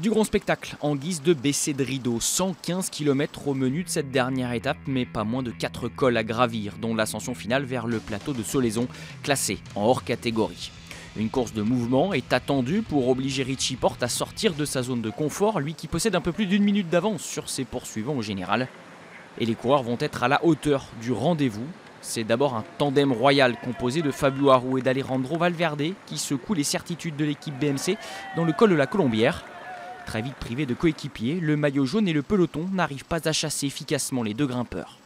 Du grand spectacle en guise de baissée de rideau, 115 km au menu de cette dernière étape, mais pas moins de 4 cols à gravir, dont l'ascension finale vers le plateau de Solaizon, classé en hors catégorie. Une course de mouvement est attendue pour obliger Richie Porte à sortir de sa zone de confort, lui qui possède un peu plus d'une minute d'avance sur ses poursuivants au général. Et les coureurs vont être à la hauteur du rendez-vous. C'est d'abord un tandem royal composé de Fabio Aru et d'Alejandro Valverde qui secoue les certitudes de l'équipe BMC dans le col de la Colombière. Très vite privé de coéquipiers, le maillot jaune et le peloton n'arrivent pas à chasser efficacement les deux grimpeurs.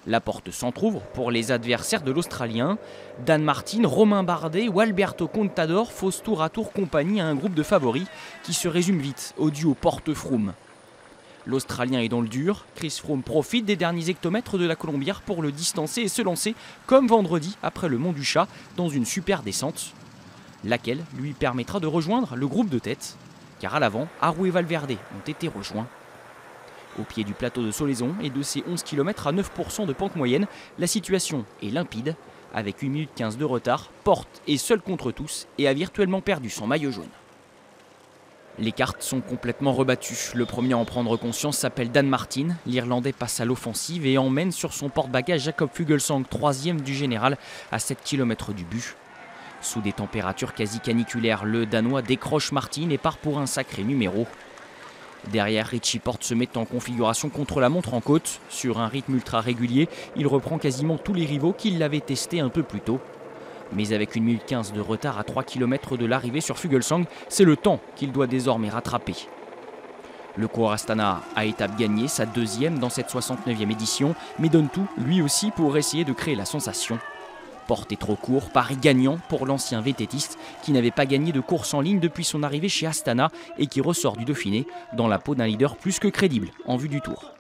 La porte s'entrouvre pour les adversaires de l'Australien. Dan Martin, Romain Bardet ou Alberto Contador faussent tour à tour compagnie à un groupe de favoris qui se résume vite au duo Porte-Froome. L'Australien est dans le dur, Chris Froome profite des derniers hectomètres de la Colombière pour le distancer et se lancer comme vendredi après le Mont du Chat dans une super descente, laquelle lui permettra de rejoindre le groupe de tête, car à l'avant, Aru et Valverde ont été rejoints. Au pied du plateau de Solaizon et de ses 11 km à 9% de pente moyenne, la situation est limpide. Avec 1 minute 15 de retard, Porte est seul contre tous et a virtuellement perdu son maillot jaune. Les cartes sont complètement rebattues. Le premier à en prendre conscience s'appelle Dan Martin. L'Irlandais passe à l'offensive et emmène sur son porte-bagages Jakob Fuglsang, 3e du général, à 7 km du but. Sous des températures quasi caniculaires, le Danois décroche Martin et part pour un sacré numéro. Derrière, Richie Porte se met en configuration contre la montre en côte. Sur un rythme ultra régulier, il reprend quasiment tous les rivaux qu'il l'avait testé un peu plus tôt. Mais avec 1 minute 15 de retard à 3 km de l'arrivée sur Fuglsang, c'est le temps qu'il doit désormais rattraper. Le coureur Astana a étape gagnée, sa 2e dans cette 69e édition, mais donne tout, lui aussi, pour essayer de créer la sensation. Porte est trop court, pari gagnant pour l'ancien vététiste qui n'avait pas gagné de course en ligne depuis son arrivée chez Astana et qui ressort du Dauphiné dans la peau d'un leader plus que crédible en vue du Tour.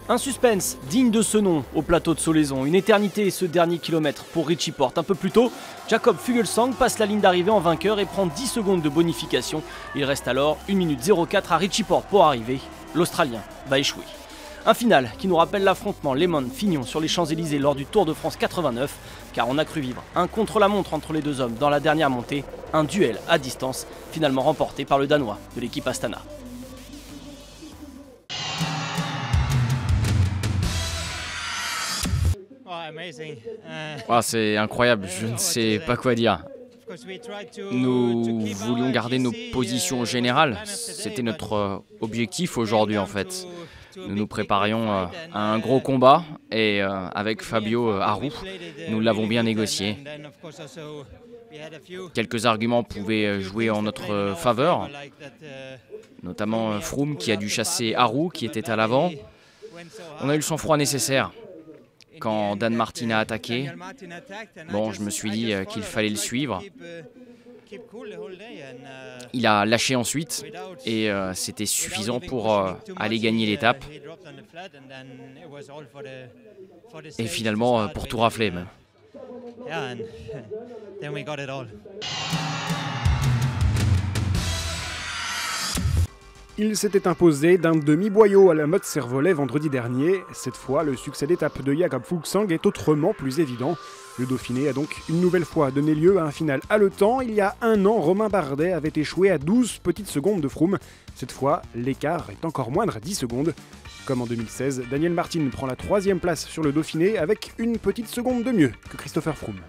Un suspense digne de ce nom au plateau de Solaizon. Une éternité ce dernier kilomètre pour Richie Porte. Un peu plus tôt, Jakob Fuglsang passe la ligne d'arrivée en vainqueur et prend 10 secondes de bonification. Il reste alors 1 minute 04 à Richie Porte pour arriver. L'Australien va échouer. Un final qui nous rappelle l'affrontement Lehmann-Fignon sur les Champs-Élysées lors du Tour de France 89, car on a cru vivre un contre-la-montre entre les deux hommes dans la dernière montée, un duel à distance, finalement remporté par le Danois de l'équipe Astana. C'est incroyable, je ne sais pas quoi dire. Nous voulions garder nos positions générales, c'était notre objectif aujourd'hui en fait. Nous nous préparions à un gros combat et avec Fabio Aru, nous l'avons bien négocié. Quelques arguments pouvaient jouer en notre faveur, notamment Froome qui a dû chasser Aru qui était à l'avant. On a eu le sang-froid nécessaire. Quand Dan Martin a attaqué, je me suis dit qu'il fallait le suivre. Il a lâché ensuite et c'était suffisant pour aller gagner l'étape. Et finalement pour tout rafler même. Il s'était imposé d'un demi-boyau à la mode Servolet vendredi dernier. Cette fois, le succès d'étape de Jakob Fuglsang est autrement plus évident. Le Dauphiné a donc une nouvelle fois donné lieu à un final haletant. Il y a un an, Romain Bardet avait échoué à 12 petites secondes de Froome. Cette fois, l'écart est encore moindre à 10 secondes. Comme en 2016, Daniel Martin prend la 3e place sur le Dauphiné avec une petite seconde de mieux que Christopher Froome.